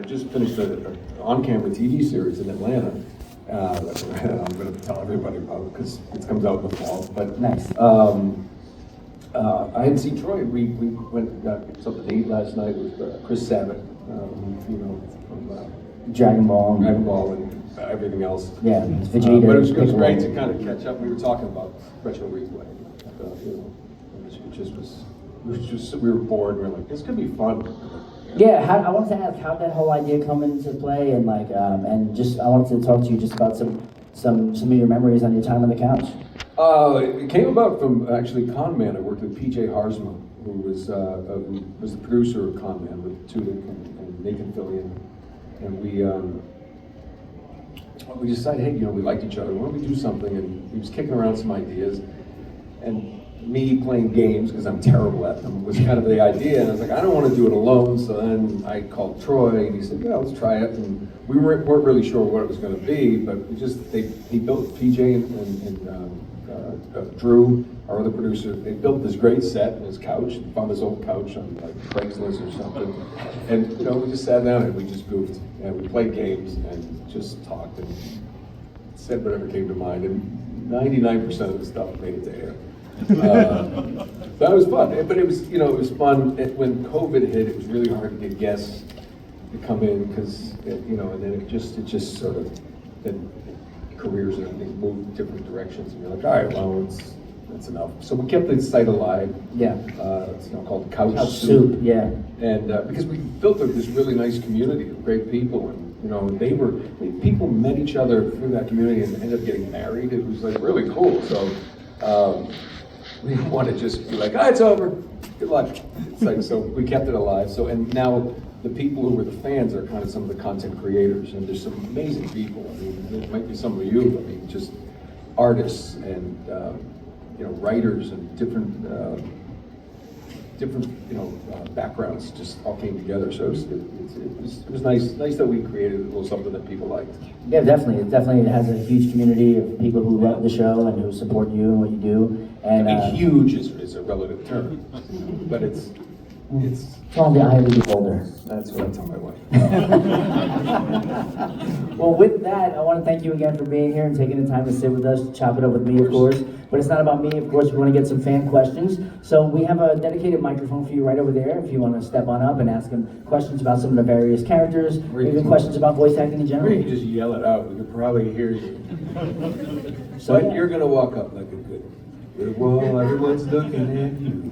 I just finished an on-camera TV series in Atlanta. That I'm going to tell everybody about because it comes out in the fall. But Nice. I hadn't seen Troy. We went and got something to eat last night with Chris Sabat, from Dragon Ball. Dragon Ball and everything else. Yeah, it's Vegeta. But it was Piccolo. great to kind of catch up. We were talking about retro replay. We were bored. We were like, this could be fun. Yeah, I wanted to ask how that whole idea come into play, and and just I wanted to talk to you just about some of your memories on your time on the couch. It came about from actually Con Man. I worked with PJ Harzma, who was the producer of Con Man with Tudyk and Nathan Fillion, and we decided, hey, we liked each other. Why don't we do something? And he was kicking around some ideas, and me playing games, because I'm terrible at them, was kind of the idea. And I was like, I don't want to do it alone. So then I called Troy, and he said, yeah, let's try it. And we weren't really sure what it was going to be, but he built PJ and Drew, our other producer. They built this great set in his couch. They found this old couch on like Craigslist or something. And we just sat down and we just goofed. And we played games and just talked and said whatever came to mind. And 99% of the stuff made it to air. That was fun, but it was fun. When COVID hit, it was really hard to get guests to come in because and then it just sort of then careers and everything moved different directions, and you're like, all right, well, that's enough. So we kept the site alive. Yeah. It's called Couch Soup. Yeah. And because we built this really nice community of great people, and people met each other through that community and ended up getting married. It was like really cool. So. We didn't want to just be like, it's over, good luck. It's like, so we kept it alive. So, and now the people who were the fans are kind of some of the content creators, and there's some amazing people. I mean, there might be some of you, just artists and, writers and different backgrounds just all came together. So it was nice that we created a little something that people liked. Yeah, definitely. It definitely has a huge community of people who love the show and who support you and what you do. And I mean, huge is a relative term, but it's on the eye of the beholder. That's what I tell my wife. Well, with that, I want to thank you again for being here and taking the time to sit with us, chop it up with me, of course. But it's not about me, of course. We want to get some fan questions. So we have a dedicated microphone for you right over there if you want to step on up and ask them questions about some of the various characters, or even questions about voice acting in general. Or you can just yell it out. We can probably hear you. But you're going to walk up like a good wall. Everyone's looking at you.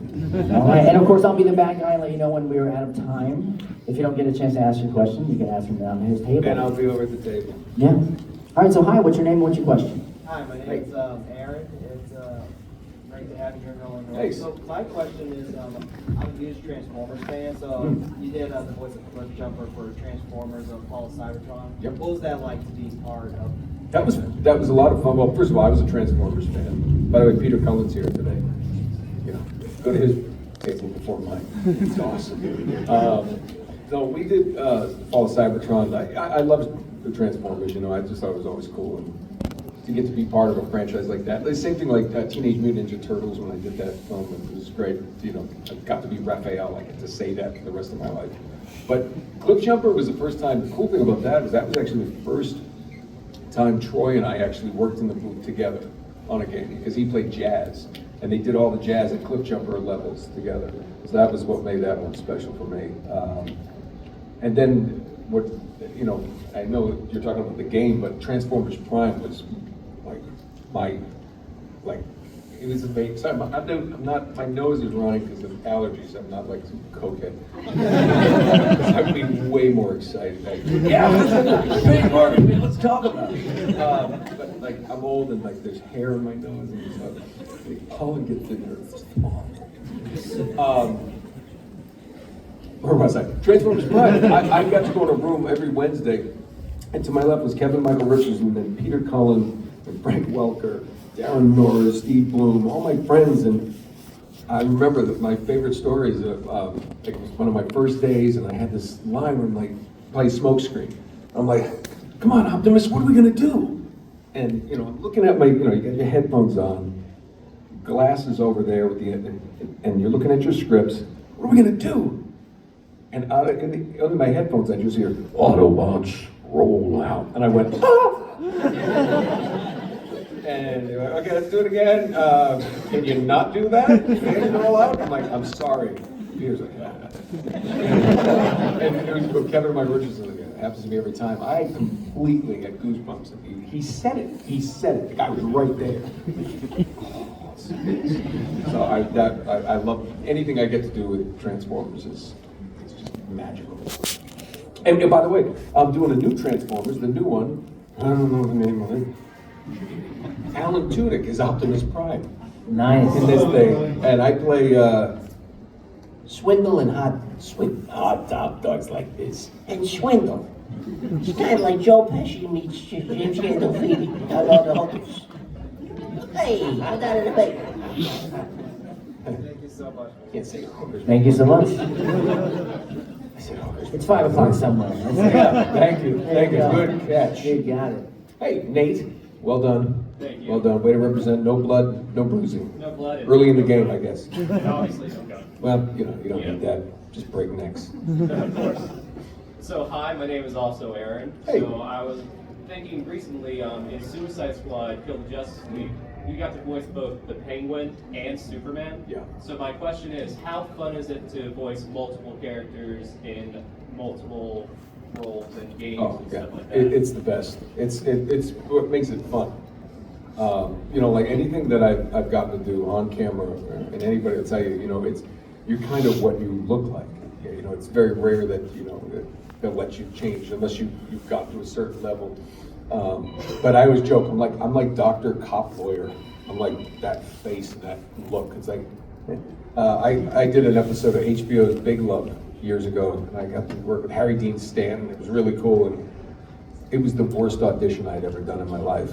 All right, and of course, I'll be the bad guy and let you know when we are out of time. If you don't get a chance to ask your question, you can ask them down his table. And I'll be over at the table. Yeah. All right, so hi, what's your name? What's your question? Hi, my name is Aaron. It's great to have you here in Nolan. Thanks. So my question is, I'm a huge Transformers fan. So you did the voice of Cliff Jumper for Transformers of Paul Cybertron. Yep. What was that like to be part of? That was a lot of fun. Well, first of all, I was a Transformers fan. By the way, Peter Cullen's here today. Go to his table before mine. It's awesome. So we did Fall of Cybertron. I loved the Transformers. I just thought it was always cool, and to get to be part of a franchise like that. The same thing like Teenage Mutant Ninja Turtles when I did that film. It was great. I got to be Raphael. I get to say that for the rest of my life. But Cliff Jumper was the first time. The cool thing about that was actually the first time Troy and I actually worked in the booth together on a game, because he played jazz, and they did all the jazz and Cliff Jumper levels together. So that was what made that one special for me. And then I know you're talking about the game, but Transformers Prime was it was amazing. Sorry, I'm not, my nose is running because of allergies. I'm not like some cokehead. I'd be way more excited. Let's talk about it. But I'm old and there's hair in my nose and stuff. Pollen gets in there. It's awful. Where was I? Transformers Prime. I got to go in a room every Wednesday, and to my left was Kevin Michael Richmond and Peter Cullen and Frank Welker, Darren Norris, Steve Bloom, all my friends. And I remember that my favorite story is it was one of my first days, and I had this line where I'm play Smokescreen. I'm like, come on, Optimus, what are we gonna do? And looking at you got your headphones on, glasses over there with and you're looking at your scripts. What are we gonna do? And under my headphones, I just hear, Autobots roll out. And I went, ah! And they went, okay, let's do it again. Can you not do that? Can you roll out? I'm like, I'm sorry. Peter's like, ah. And it was Kevin Mike Richardson again. It happens to me every time. I completely get goosebumps. He said it. He said it. The guy was right there. So I love anything I get to do with Transformers is it's just magical. And by the way, I'm doing a new Transformers, the new one. I don't know the name of it. Alan Tudyk is Optimus Prime Nice. in this thing, and I play Swindle and hot top dogs like this. And Swindle. It's kind of like Joe Pesci meets James Gandolfini. I love the hookers. Hey, I got it a bit. Thank you so much. can't say hookers. Thank you so much. I said hookers. It's 5 o'clock somewhere. Yeah, thank you. Thank you. Good catch. You got it. Hey, Nate. Well done. Thank you. Well done. Way to represent. No blood, no bruising. No blood. Early in the game, I guess. Obviously, no gun. Well, you don't Yeah. need that. Just break necks. Of course. So, hi, my name is also Aaron. Hey. So, I was thinking recently in Suicide Squad, Kill the Justice League, you got to voice both the Penguin and Superman. Yeah. So, my question is, how fun is it to voice multiple characters in multiple roles and games Oh, and yeah. stuff like that? It's the best. It's what makes it fun. You know, like anything that I've gotten to do on camera, and anybody will tell you, you know, you're kind of what you look like. You know, it's very rare that, you know, that they'll let you change unless you've gotten to a certain level. But I always joke, I'm like Dr. Cop Lawyer. I'm like that face and that look. It's like, I did an episode of HBO's Big Love years ago, and I got to work with Harry Dean Stanton. It was really cool, and it was the worst audition I'd ever done in my life.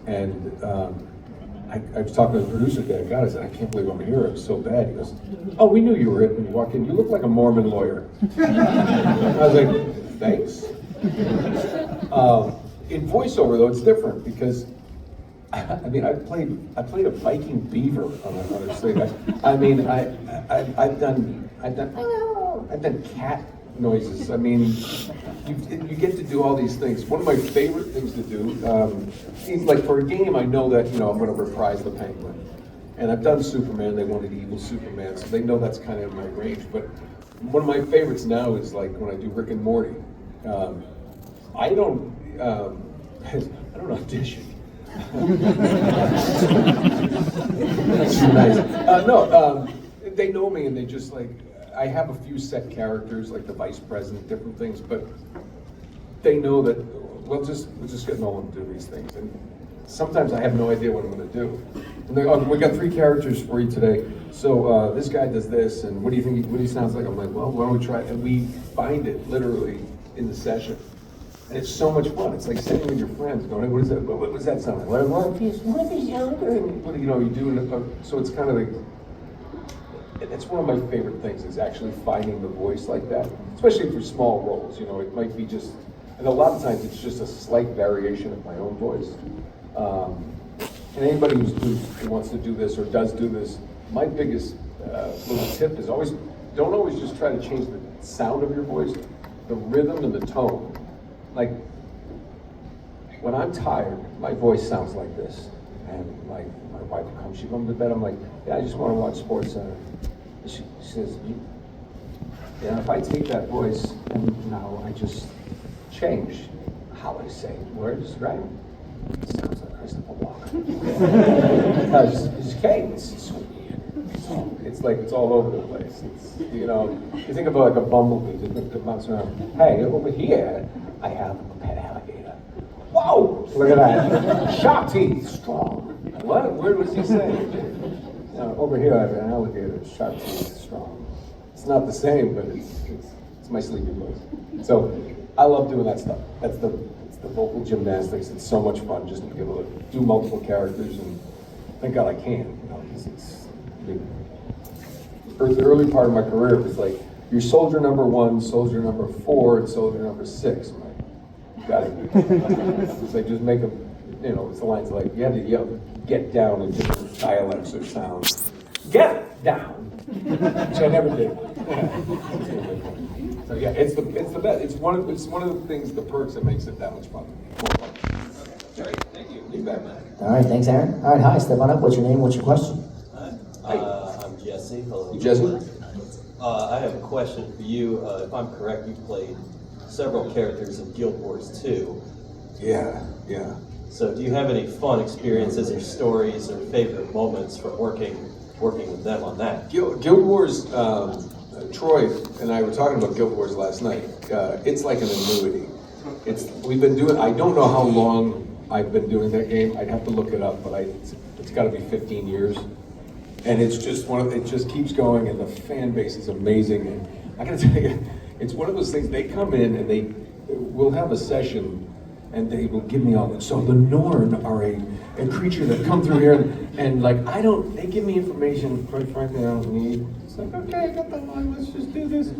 And I was talking to the producer today. God, I said, I can't believe I'm here. It was so bad. He goes, oh, we knew you were it when you walked in. You look like a Mormon lawyer. I was like, thanks. In voiceover, though, it's different because, I mean, I played a Viking beaver on a stage. I mean, I've done cat noises. I mean, you get to do all these things. One of my favorite things to do is like for a game, I know that, you know, I'm going to reprise the Penguin. And I've done Superman. They wanted evil Superman, so they know that's kind of in my range. But one of my favorites now is like when I do Rick and Morty. I don't audition. That's nice. They know me, and they just like, I have a few set characters, like the vice president, different things, but they know that we'll just get Nolan to do these things. And sometimes I have no idea what I'm going to do. And they, oh, we got 3 characters for you today. So this guy does this, and what do you think? What he sounds like? I'm like, well, why don't we try? And we find it literally in the session. And it's so much fun. It's like sitting with your friends going, hey, what is that? What does that sound like? What is younger? And what, you know, you do so it's kind of like, it's one of my favorite things is actually finding the voice like that, especially for small roles. You know, it might be just, and a lot of times it's just a slight variation of my own voice. And anybody who wants to do this or does do this, my biggest little tip is don't always just try to change the sound of your voice, the rhythm and the tone. Like, when I'm tired, my voice sounds like this. And my wife comes, she comes to bed, I'm like, yeah, I just want to watch SportsCenter. She says, yeah, if I take that voice and now I just change how I say words, right? It sounds like Christopher Walken. Because it's Kate, it's weird. It's like it's all over the place. It's, you know, you think about like a bumblebee that mounts around. Hey, over here, I have a pet alligator. Whoa! Look at that. Sharp teeth, strong. What? Where was he saying? Over here, I have an alligator, sharp teeth, strong. It's not the same, but it's my sleepy voice. So I love doing that stuff. It's the vocal gymnastics. It's so much fun just to be able to do multiple characters, and thank God I can. You know, because for the early part of my career, it was like you're soldier number 1, soldier number 4, and soldier number 6. I'm like, got it. It's like just make them. You know, it's the lines like, you had to yell, get down in different dialects or sounds. Get down! Which I never did. It's So yeah, it's the best. It's one of the things, the perks that makes it that much fun. Great, thank you. You bet, man. All right, thanks, Aaron. All right, hi, step on up. What's your name? What's your question? I'm Jesse. Hello. You Jesse? I have a question for you. If I'm correct, you played several characters in Guild Wars 2. Yeah. So do you have any fun experiences or stories or favorite moments from working with them on that? Guild Wars, Troy and I were talking about Guild Wars last night. It's like an annuity. We've been doing, I don't know how long I've been doing that game. I'd have to look it up, but it's gotta be 15 years. And it's just it just keeps going, and the fan base is amazing. And I gotta tell you, it's one of those things, they come in and we'll have a session and they will give me all this. So the Norn are a creature that come through here, and like, they give me information, quite frankly, I don't need. It's like, okay, I got the line, let's just do this.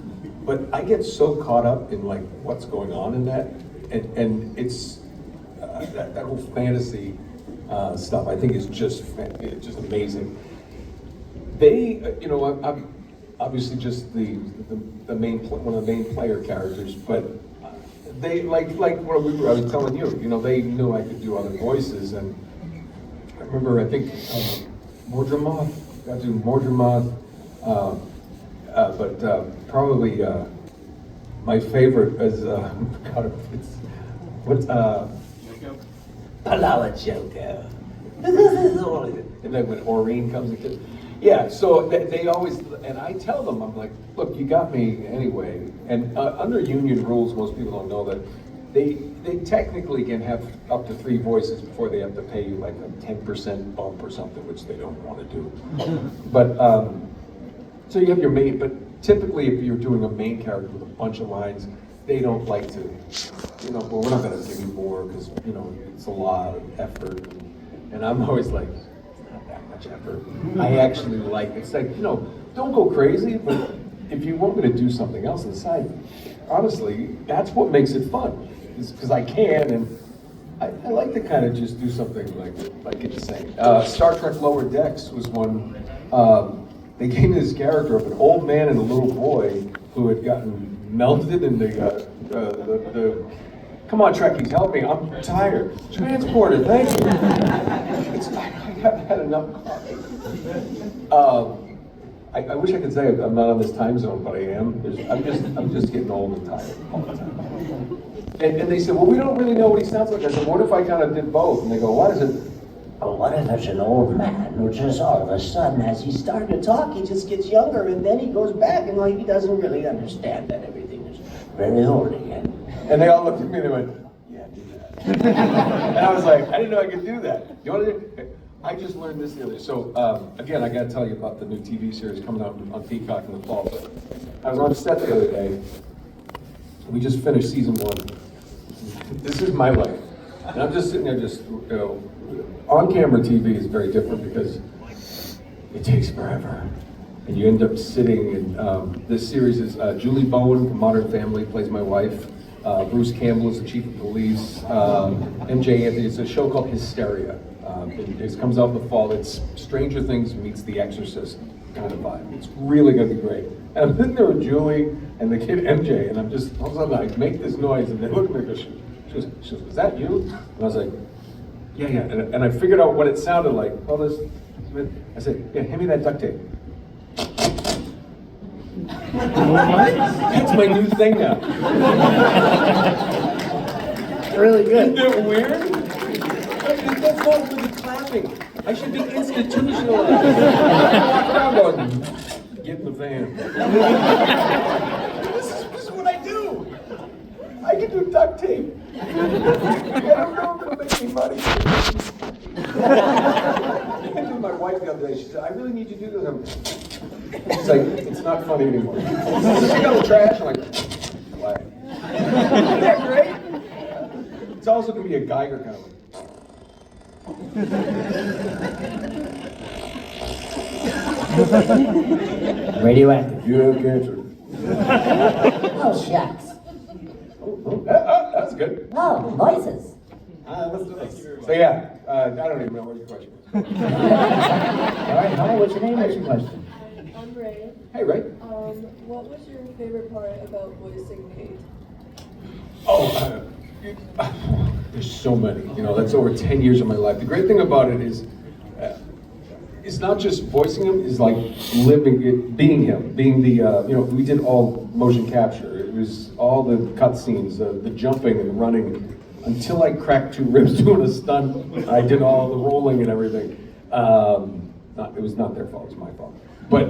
But I get so caught up in like what's going on in that, and it's, that whole fantasy stuff, I think is just amazing. They, I'm obviously just the main, one of the main player characters, but they, like what I was telling you, they knew I could do other voices, and I remember, I think, Mordramoth, got to do Mordramoth, but probably my favorite is, God, what's, Palawa Joker. And then when Aureen comes into, yeah, so they always, and I tell them, I'm like, look, you got me anyway. And under union rules, most people don't know that they technically can have up to 3 voices before they have to pay you like a 10% bump or something, which they don't want to do. But, so you have your main, but typically if you're doing a main character with a bunch of lines, they don't like to, well, we're not gonna give you more because, it's a lot of effort. And I'm always like, it's not that much effort. I actually like, it's like, don't go crazy, but if you want me to do something else on the side, honestly, that's what makes it fun. Is because I can, and I like to kind of just do something like it's saying. Star Trek Lower Decks was one, they gave me this character of an old man and a little boy who had gotten melted in the come on, Trekkies, help me, I'm tired. Transported, thank you. I've had enough coffee. I wish I could say I'm not on this time zone, but I am. I'm just getting old and tired all the time. And they said, well, we don't really know what he sounds like. I said, what if I kind of did both? And they go, what is it? Oh, what if there's an old man who just all of a sudden, as he started to talk, he just gets younger, and then he goes back and like he doesn't really understand that everything is very old again. And they all looked at me and they went, yeah, do that. And I was like, I didn't know I could do that. You want to do it? I just learned this the other day. So again, I got to tell you about the new TV series coming out on Peacock in the fall. But I was on set the other day. We just finished season 1. This is my life. And I'm just sitting there on-camera TV is very different because it takes forever. And you end up sitting, and this series is Julie Bowen from Modern Family plays my wife. Bruce Campbell is the chief of police. MJ Anthony, it's a show called Hysteria. It comes out in the fall. It's Stranger Things meets The Exorcist kind of vibe. It's really gonna be great. And I'm sitting there with Julie and the kid MJ, and I'm just, all of a sudden I make this noise, and they look at me and go, she goes, is that you? And I was like, yeah. And I figured out what it sounded like. All this, I said, yeah, hand me that duct tape. That's my new thing now. Really good. Isn't it weird? That's not for the clapping. I should be institutionalized. Walk around going, get in the van. This is what I do. I can do duct tape. I don't know if it'll make me money. I told my wife the other day, she said, I really need you to do this. She's like, it's not funny anymore. She got the trash, I'm like, why? Isn't that great? It's also going to be a Geiger kind of one. Radioactive. You have cancer. Oh, shucks. That's good. Oh, voices. Let's do this. So yeah, I don't even know what your question was. All right, hi, what's your name? What's your question? I'm Ray. Hey, Ray. What was your favorite part about voicing Nate? There's so many. You know, that's over 10 years of my life. The great thing about it is, it's not just voicing him. It's like living it, being him, being the. You know, we did all motion capture. It was all the cutscenes, the jumping and the running. Until I cracked 2 ribs doing a stunt, I did all the rolling and everything. It was not their fault. It was my fault. But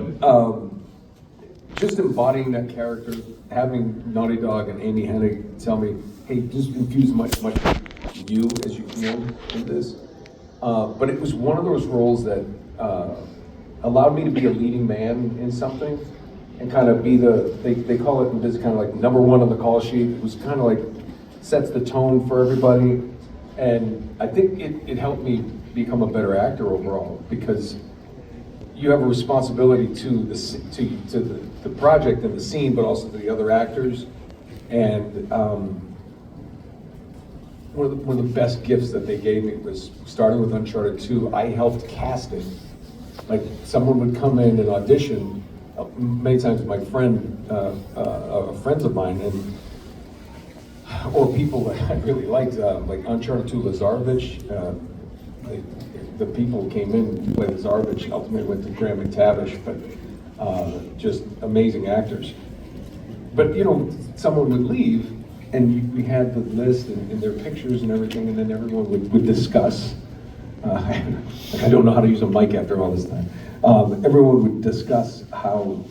just embodying that character, having Naughty Dog and Amy Hennig tell me, hey, just infuse much you as you can in this. But it was one of those roles that allowed me to be a leading man in something and kind of be they call it in business kind of like number 1 on the call sheet. It was kind of like sets the tone for everybody. And I think it helped me become a better actor overall, because you have a responsibility to the project and the scene, but also to the other actors. And one of the best gifts that they gave me was starting with Uncharted 2. I helped casting. Like, someone would come in and audition, many times with my friend, friends of mine, and or people that I really liked, like Uncharted 2 Lazarevich. The people who came in to play Lazarevich ultimately went to Graham McTavish, but just amazing actors. But you know, someone would leave, and we had the list and their pictures and everything, and then everyone would discuss. I don't know how to use a mic after all this time. Everyone would discuss how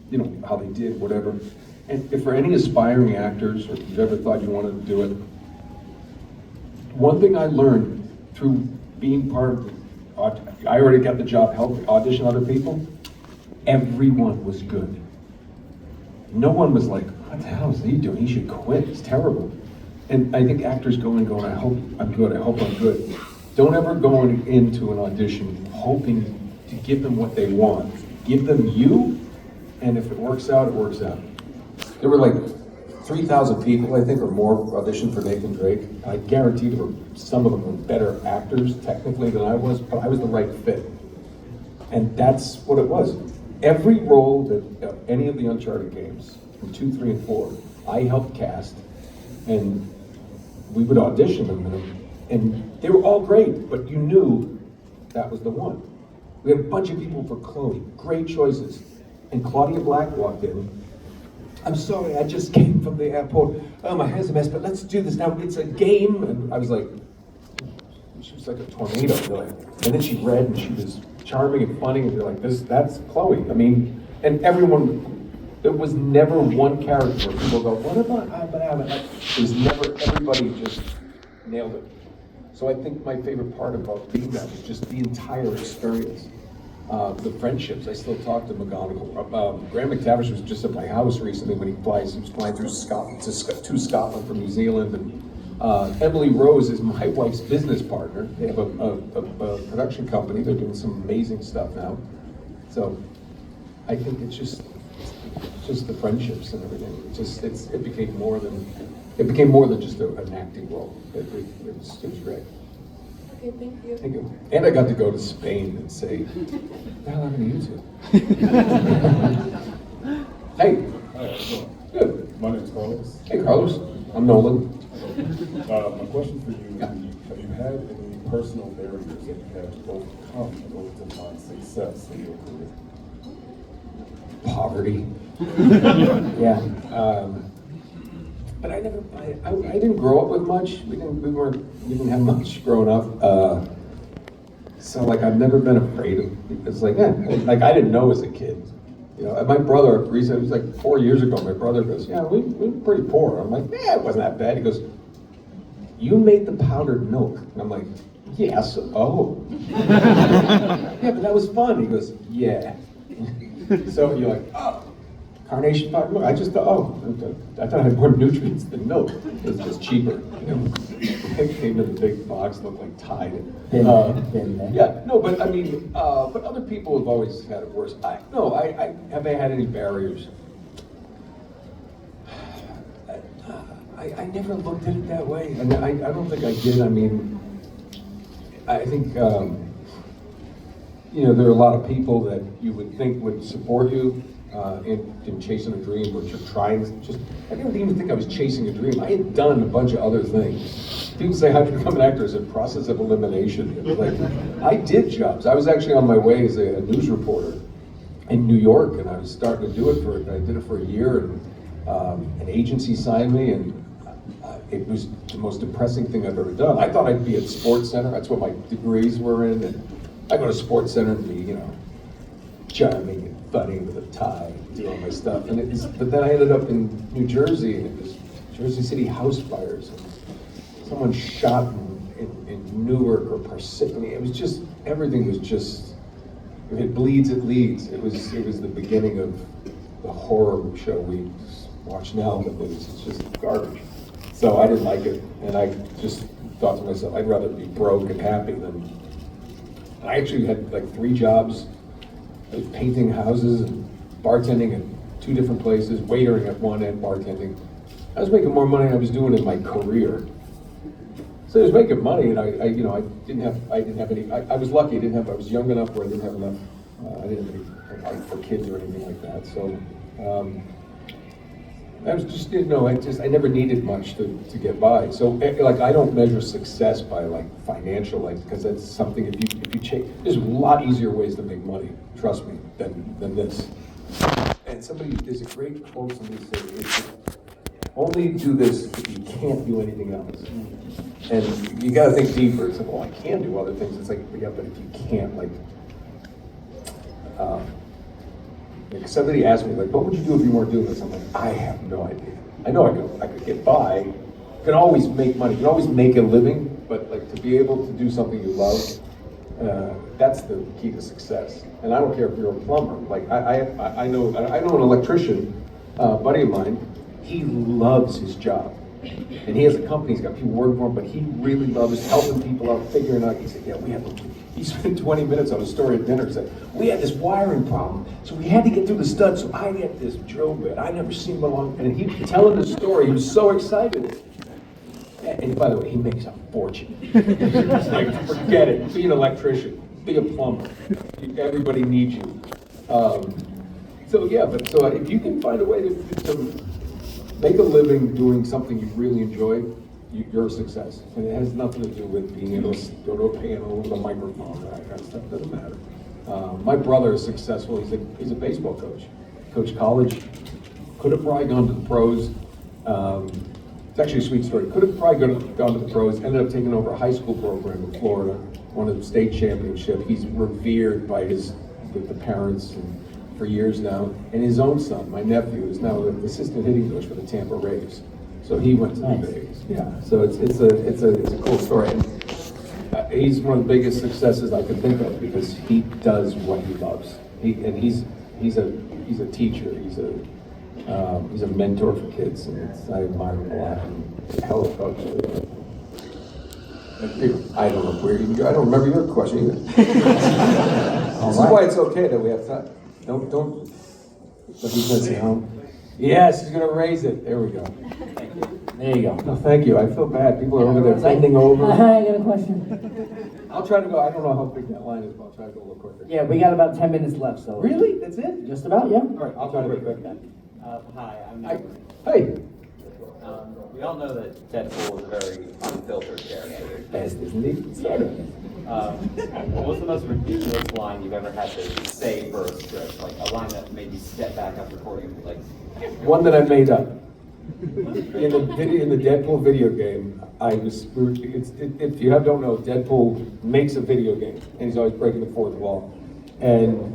you know, how they did whatever. And if for any aspiring actors, or if you've ever thought you wanted to do it, one thing I learned through being part of I already got the job helping audition other people. Everyone was good. No one was like, what the hell is he doing? He should quit. It's terrible. And I think actors go in going, I hope I'm good. I hope I'm good. Don't ever go into an audition hoping to give them what they want. Give them you, and if it works out, it works out. There were like 3,000 people, I think, or more auditioned for Nathan Drake. I guarantee some of them were better actors technically than I was, but I was the right fit. And that's what it was. Every role that any of the Uncharted games, from 2, 3, and 4, I helped cast, and we would audition them, and they were all great, but you knew that was the one. We had a bunch of people for Chloe, great choices. And Claudia Black walked in. I'm sorry, I just came from the airport. Oh, my hair's a mess, but let's do this now. It's a game. And I was like, she was like a tornado, really. And then she read, and she was charming and funny, and they're like, that's Chloe. I mean, and everyone, there was never one character where people go, what about, it was never, everybody just nailed it. So I think my favorite part about being that was just the entire experience. The friendships, I still talk to McGonagall. Graham McTavish was just at my house recently when he was flying through Scotland to Scotland from New Zealand. And Emily Rose is my wife's business partner. They have a production company. They're doing some amazing stuff now. So I think it's just the friendships and everything. It became more than just an acting role. It was great. Okay, thank you. Thank you. And I got to go to Spain and say, what the hell happened to you two? Hey. Hi, Good. my name is Carlos. Hey, Carlos. I'm Nolan. My question for you is, have you had any personal barriers that you had to overcome in order to find success in your career? Poverty. Yeah. But I didn't grow up with much. We didn't have much growing up. So like I've never been afraid of. It's like like I didn't know as a kid. You know, my brother recently, it was like 4 years ago. My brother goes, "Yeah, we were pretty poor." I'm like, "Yeah, it wasn't that bad." He goes, "You made the powdered milk," and I'm like, "Yes." Oh. Yeah, but that was fun. He goes, "Yeah." So you're like, "Oh. Carnation powdered milk." I just thought, I thought it had more nutrients than milk. It was just cheaper. You know, it came in a big box, looked like Tide. Yeah, no, but I mean, but other people have always had it worse. Have I had any barriers? I never looked at it that way, and I don't think I did. I mean, I think you know, there are a lot of people that you would think would support you, in chasing a dream, or I didn't even think I was chasing a dream. I had done a bunch of other things. People say, how'd you become an actor? It's a process of elimination. It was like, I did jobs. I was actually on my way as a news reporter in New York, and I was starting to do it I did it for a year, and an agency signed me, and it was the most depressing thing I've ever done. I thought I'd be at Sports Center. That's what my degrees were in, and I go to Sports Center and be, charming and funny with a tie, and do all my stuff. But then I ended up in New Jersey, and it was Jersey City house fires, and someone shot in Newark or Parsippany. It was just, everything was just, if it bleeds, it leads. It was the beginning of the horror show we watch now in the news. It's just garbage. So I didn't like it, and I just thought to myself, I'd rather be broke and happy than. I actually had like 3 jobs. I was painting houses and bartending at 2 different places, waitering at one and bartending. I was making more money than I was doing in my career. So I was making money, and I didn't have any. I was lucky. I was young enough where I didn't have enough. I didn't have any for kids or anything like that. So I was just I never needed much to get by. So like I don't measure success by like financial, because that's something if you change. There's a lot easier ways to make money. Trust me, than this. And there's a great quote somebody said. Only do this if you can't do anything else. And you got to think deeper. It's like, well, I can do other things. It's like, yeah, but if you can't, like somebody asked me, like, what would you do if you weren't doing this? I'm like, I have no idea. I know I could get by. You can always make money. You can always make a living, but like to be able to do something you love, that's the key to success. And I don't care if you're a plumber. Like I know an electrician, buddy of mine. He loves his job, and he has a company. He's got people working for him, but he really loves helping people out, figuring out. He said, "Yeah, he spent 20 minutes on a story at dinner. He said, we had this wiring problem, so we had to get through the studs. So I get this drill bit. I never seen one along." And he telling the story. He was so excited. And by the way, he makes a fortune. It's like, forget it. Be an electrician. Be a plumber. Everybody needs you. So if you can find a way to make a living doing something you really enjoy, you're a success. And it has nothing to do with being able to go to a panel with a microphone. That kind of stuff doesn't matter. My brother is successful. He's a baseball coach. Coached college. Could have probably gone to the pros. It's actually a sweet story. Could have probably gone to the pros. Ended up taking over a high school program in Florida. Won a state championship. He's revered by the parents for years now, and his own son, my nephew, is now the assistant hitting coach for the Tampa Rays. So he went to the Rays. Yeah. So it's a cool story. And he's one of the biggest successes I could think of because he does what he loves. He's a teacher. He's a mentor for kids, and I admire him a lot. And he's a hell of a coach. I don't know where you go. I don't remember your question either. This is why it's okay that we have time. Don't. But he's gonna say home. Yes, he's gonna raise it. There we go. There you go. No, thank you. I feel bad. People are over there bending over. I got a question. I'll try to go. I don't know how big that line is, but I'll try to go a little quicker. Yeah, we got about 10 minutes left, so. Really? That's it? Just about, yeah. All right, I'll try to be quick. Hi, I'm Hi. Nolan. Hey. We all know that Deadpool is a very unfiltered character. Best, isn't he? Sort of. What's the most ridiculous line you've ever had to say for a script? Like a line that made you step back after recording, like. One that I made up. In the Deadpool video game, if you don't know, Deadpool makes a video game, and he's always breaking the fourth wall. And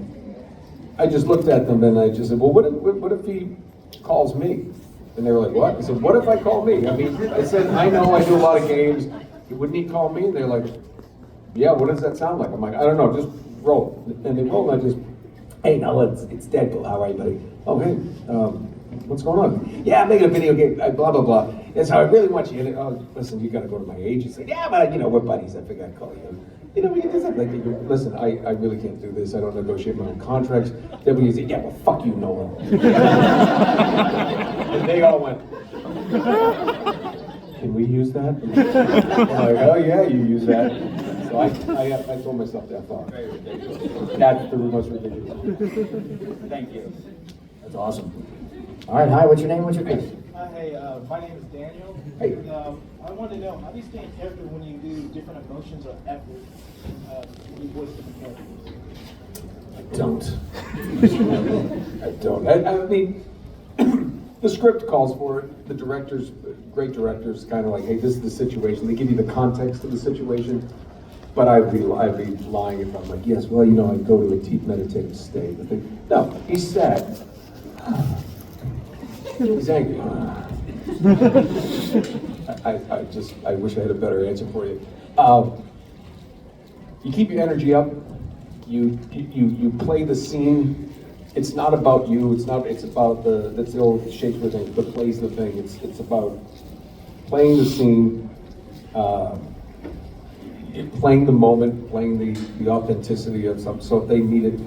I just looked at them and I just said, well, what if he calls me? And they were like, what? I said, what if I call me? I mean, I said, I know I do a lot of games. Wouldn't he call me? And they're like, yeah, what does that sound like? I'm like, I don't know, just roll. And they roll, and I just, hey, Nolan, it's Deadpool. How are you, buddy? Oh, hey, what's going on? Yeah, I'm making a video game, blah, blah, blah. And so I really want you to, oh, listen, you got to go to my agency. Yeah, but, we're buddies. I figured I'd call you. We can do something. Like, listen, I really can't do this. I don't negotiate my own contracts. Then we say, yeah, well, fuck you, Nolan. And they all went, can we use that? I'm like, oh yeah, you use that. So I told myself that thought. Very ridiculous. That's the most ridiculous. Thank you. That's awesome. All right, hi, what's your name, what's your question? Hey, my name is Daniel. Hey. And, I wanted to know, how do you stay in character when you do different emotions or effort when you voice different characters? I don't. I mean, the script calls for it. The directors, great directors, kind of like, hey, this is the situation. They give you the context of the situation. But I'd be lying if I'm like, yes, well, you know, I go to a deep meditative state. I think, no, he's sad. He's angry. I wish I had a better answer for you. You keep your energy up. You play the scene. It's not about you. It's about that's the old Shakespeare thing. The play's the thing. It's about playing the scene, playing the moment, playing the authenticity of something. So if they need it,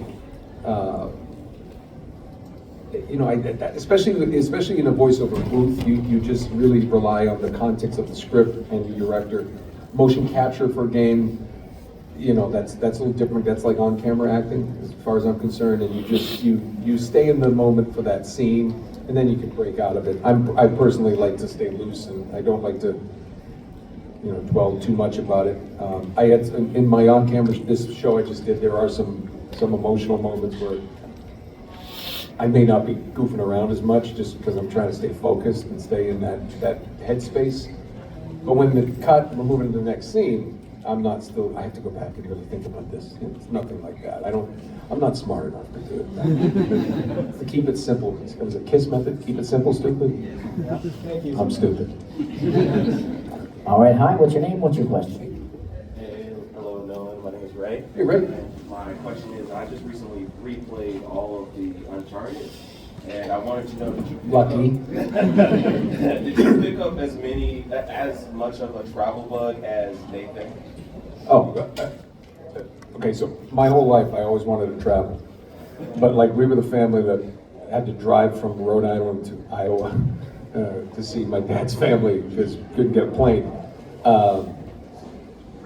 you know, especially in a voiceover booth, you just really rely on the context of the script and the director. Motion capture for a game, you know, that's a little different. That's like on-camera acting, as far as I'm concerned. And you stay in the moment for that scene, and then you can break out of it. I personally like to stay loose, and I don't like to, you know, dwell too much about it. I had in my on-camera this show I just did. There are some emotional moments where I may not be goofing around as much, just because I'm trying to stay focused and stay in that headspace. But when the cut, we're moving to the next scene, I have to go back and really think about this. It's nothing like that. I'm not smart enough to do it. To keep it simple. It was a KISS method. Keep it simple, stupid. Yeah. Thank you. I'm stupid. All right, hi, what's your name, what's your question? Hey, hello, Nolan. My name is Ray. Hey, Ray. And my question is, I just recently replayed all of the Uncharted, and I wanted to know, did you pick up as much of a travel bug as Nathan? Oh, okay, so my whole life I always wanted to travel. But like we were the family that had to drive from Rhode Island to Iowa to see my dad's family because couldn't get a plane.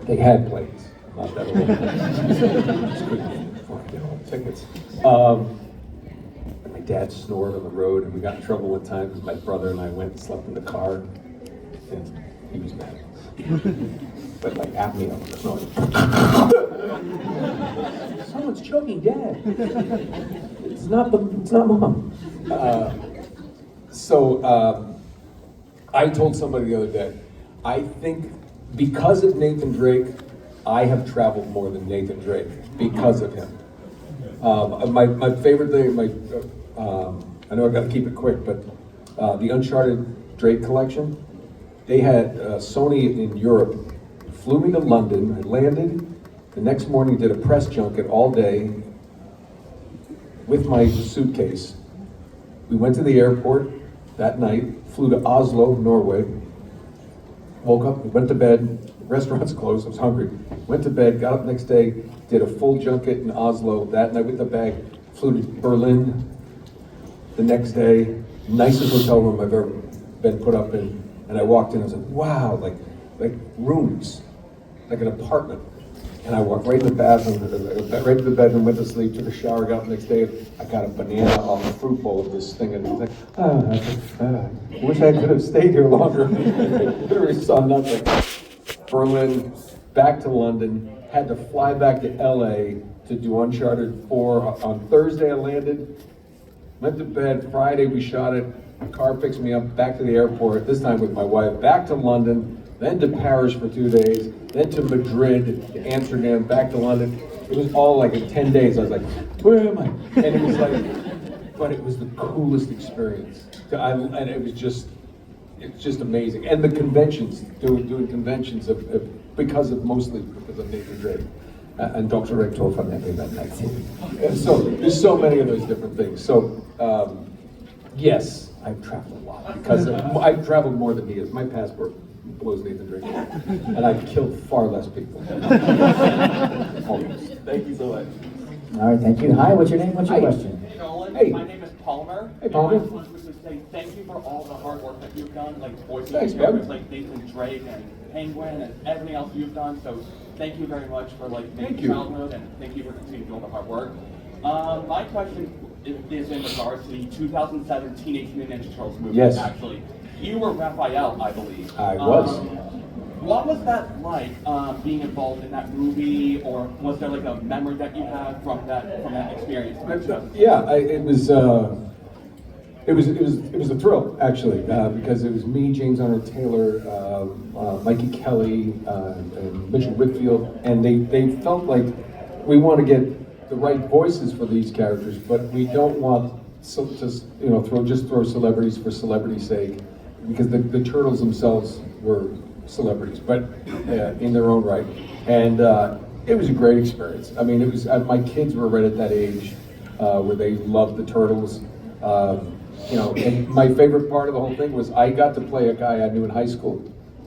They had planes, not that old. Just couldn't get all the tickets. And my dad snored on the road, and we got in trouble one time because my brother and I went and slept in the car, and he was mad. But like apnea, someone's choking Dad. It's not Mom. I told somebody the other day, I think because of Nathan Drake, I have traveled more than Nathan Drake because of him. My favorite thing, I know I got to keep it quick, but the Uncharted Drake collection, they had Sony in Europe flew me to London. I landed the next morning, did a press junket all day with my suitcase. We went to the airport that night, flew to Oslo, Norway, woke up, went to bed, restaurants closed, I was hungry, went to bed, got up next day, did a full junket in Oslo that night with the bag, flew to Berlin the next day, nicest hotel room I've ever been put up in, and I walked in, I was like, wow, like rooms, like an apartment. And I walked right in the bathroom, right to the bedroom, went to sleep, took a shower, got up the next day, I got a banana off the fruit bowl of this thing, and I was like, I wish I could have stayed here longer. Literally saw nothing. Berlin, back to London, had to fly back to LA to do Uncharted 4. On Thursday I landed, went to bed, Friday we shot it, the car picks me up, back to the airport, this time with my wife, back to London, then to Paris for 2 days, then to Madrid, to Amsterdam, back to London. It was all like in 10 days. I was like, where am I? And it was like, but it was the coolest experience. And it was just amazing. And the conventions, doing conventions mostly because of Nathan Drake. And Dr. Rector from that night too. And so there's so many of those different things. So yes, I've traveled a lot because I've traveled more than he has. My passport blows Nathan Drake, and I've killed far less people. Almost. Thank you so much. All right, thank you. Hi, what's your name? What's your question? Hey, Nolan. Hey. My name is Palmer. Hey, Palmer. And I just wanted to say thank you for all the hard work that you've done, like voicing Thanks, characters bud. like Nathan Drake and Penguin and everything else you've done. So thank you very much for like Thank making you. childhood, and thank you for continuing doing the hard work. My question is in regards to the 2007 Teenage Mutant Ninja Turtles movie. Yes. Actually, you were Raphael, I believe. I was. What was that like, being involved in that movie, or was there like a memory that you had from that experience? Yeah, it was a thrill actually, because it was me, James Arnold Taylor, Mikey Kelly, and Mitchell Whitfield, and they felt like we want to get the right voices for these characters, but we don't want to throw celebrities for celebrity's sake, because the turtles themselves were celebrities, but in their own right, and it was a great experience. I mean, it was my kids were right at that age where they loved the turtles. And my favorite part of the whole thing was I got to play a guy I knew in high school.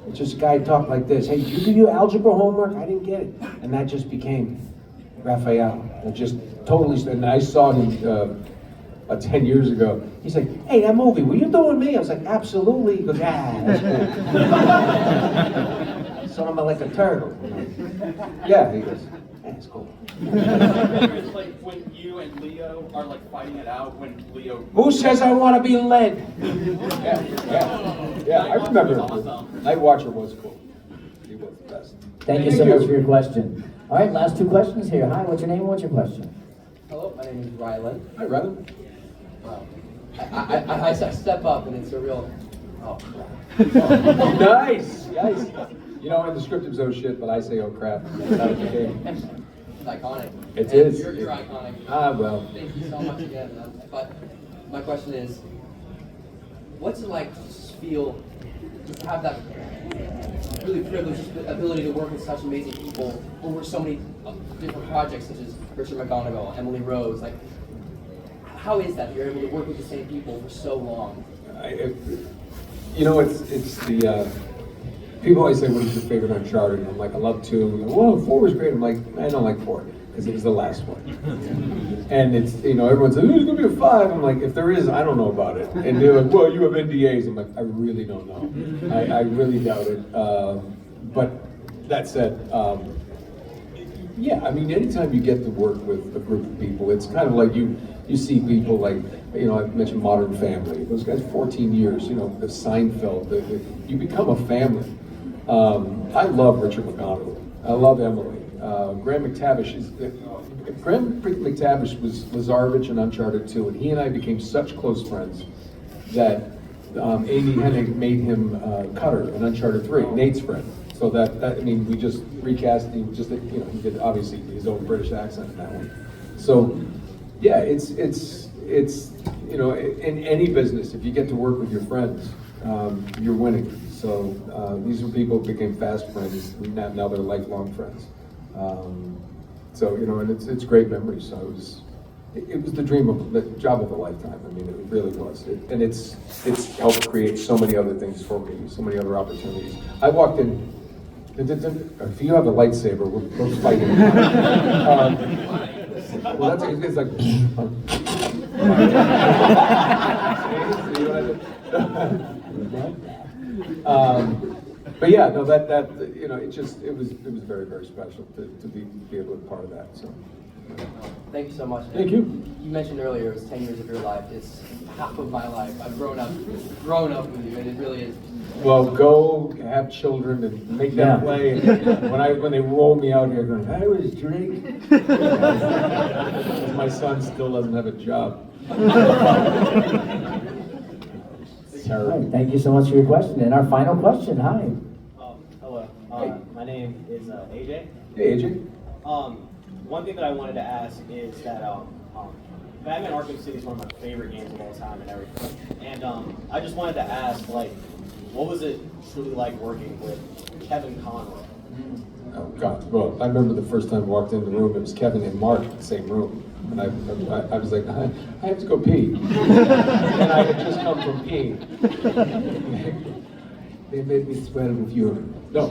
It's just a guy talked like this. Hey, did you do your algebra homework? I didn't get it, and that just became Raphael. It just totally. And I saw him 10 years ago. He's like, "Hey, that movie, were you doing me?" I was like, "Absolutely." He goes, "Yeah, that's cool." So I'm like a turtle. Yeah, he goes, "That's cool." It's like when you and Leo are like fighting it out when Leo. Who says I want to be led? Yeah. I remember. Night Watcher was cool. He was the best. Thank you so much for your question. All right, last two questions here. Hi, what's your name? What's your question? Hello, my name is Rylan. Hi, Rylan. Wow. I step up and it's a real. Oh, Nice. You know, in the script it was oh shit, but I say oh crap. That's how it became. it's iconic. It is. You're iconic. Well. Thank you so much again. But my question is, what's it like to feel to have that really privileged ability to work with such amazing people over so many different projects, such as Richard McGonigal, Emily Rose? Like, how is that you're able to work with the same people for so long? It's the people always say, "What is your favorite Uncharted?" And I'm like, "I love 2." Well, 4 was great. I'm like, I don't like 4 because it was the last one. And it's everyone says, "There's gonna be a 5." I'm like, if there is, I don't know about it. And they're like, "Well, you have NDAs." I'm like, I really don't know. I really doubt it. But that said, yeah, I mean, anytime you get to work with a group of people, it's kind of like you see people like, I mentioned Modern Family. Those guys, 14 years, the Seinfeld, you become a family. I love Richard McGonigal. I love Emily. Graham McTavish was Lazarevich in Uncharted 2, and he and I became such close friends that Amy Hennig made him Cutter in Uncharted 3, Nate's friend. So we just recast. He did obviously his own British accent in that one. So, yeah, it's in any business, if you get to work with your friends, you're winning. So these are people who became fast friends. Now they're lifelong friends. And it's great memories. So it was the job of a lifetime. I mean, it really was. And it's helped create so many other things for me, so many other opportunities. I walked in. If you have a lightsaber, we're fighting. Well, it's like. But yeah, no, it was very, very special to be able to be part of that. So. Thank you so much. Thank you. You mentioned earlier it was 10 years of your life. It's half of my life. I've grown up with you, and it really is. Well, go have children and make them play. When they roll me out here going, I was Drake. My son still doesn't have a job. All right, thank you so much for your question. And our final question, hi. Hello. My name is AJ. Hey, AJ. One thing that I wanted to ask is that Batman Arkham City is one of my favorite games of all time and everything. And I just wanted to ask, what was it truly like working with Kevin Conroy? Oh God! Well, I remember the first time I walked in the room. It was Kevin and Mark in the same room, and I was like, I have to go pee, and I had just come from peeing. They made me sweat with urine. No,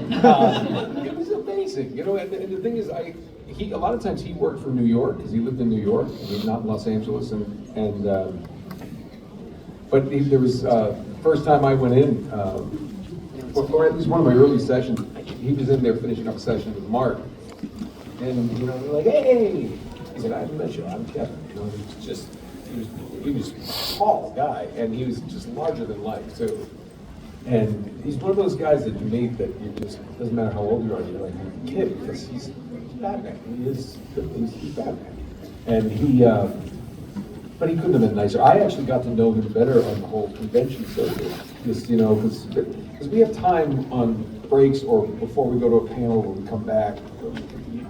it was amazing. And the thing is, a lot of times he worked for New York because he lived in New York, not in Los Angeles, but there was first time I went in. Or at least one of my early sessions, he was in there finishing up a session with Mark. And, they're like, hey! He said, I haven't met you, I'm Kevin. he was a tall guy, and he was just larger than life too. And he's one of those guys that you meet that you just, doesn't matter how old you are, you're like a kid, because he's Batman. He's Batman. And but he couldn't have been nicer. I actually got to know him better on the whole convention circuit. Just, because we have time on breaks or before we go to a panel when we come back,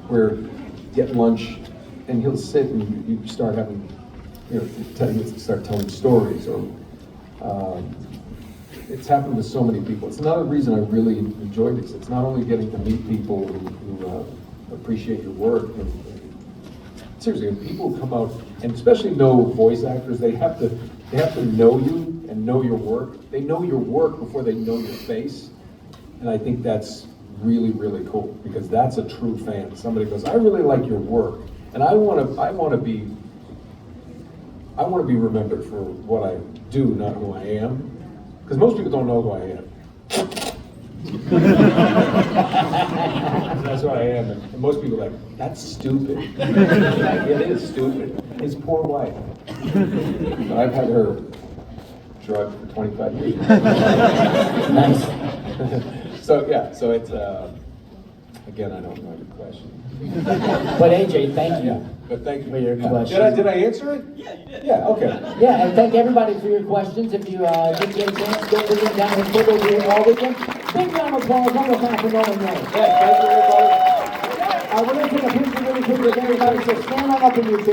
where you get lunch, and he'll sit and you start having, start telling stories, or it's happened with so many people. It's another reason I really enjoy this. It's not only getting to meet people who appreciate your work, and seriously, when people come out, and especially know voice actors, they have to know you and know your work. They know your work before they know your face, and I think that's really, really cool, because that's a true fan. Somebody goes, I really like your work, and I want to be remembered for what I do, not who I am, because most people don't know who I am. That's what I am, and most people are like, that's stupid. It is stupid. His poor wife. But I've had her drug for 25 years. Nice. So it's, again, I don't know your question. But AJ, thank you. Yeah, but thank you for your question. Did I answer it? Yeah, you did. Yeah, okay. Yeah, and thank everybody for your questions. If you didn't get a chance, go visit down in Twitter here all weekend. Big round of applause one more time for Nolan. Yeah, thank you, everybody. We're going to take a picture really quick with everybody, so stand on up in your chair.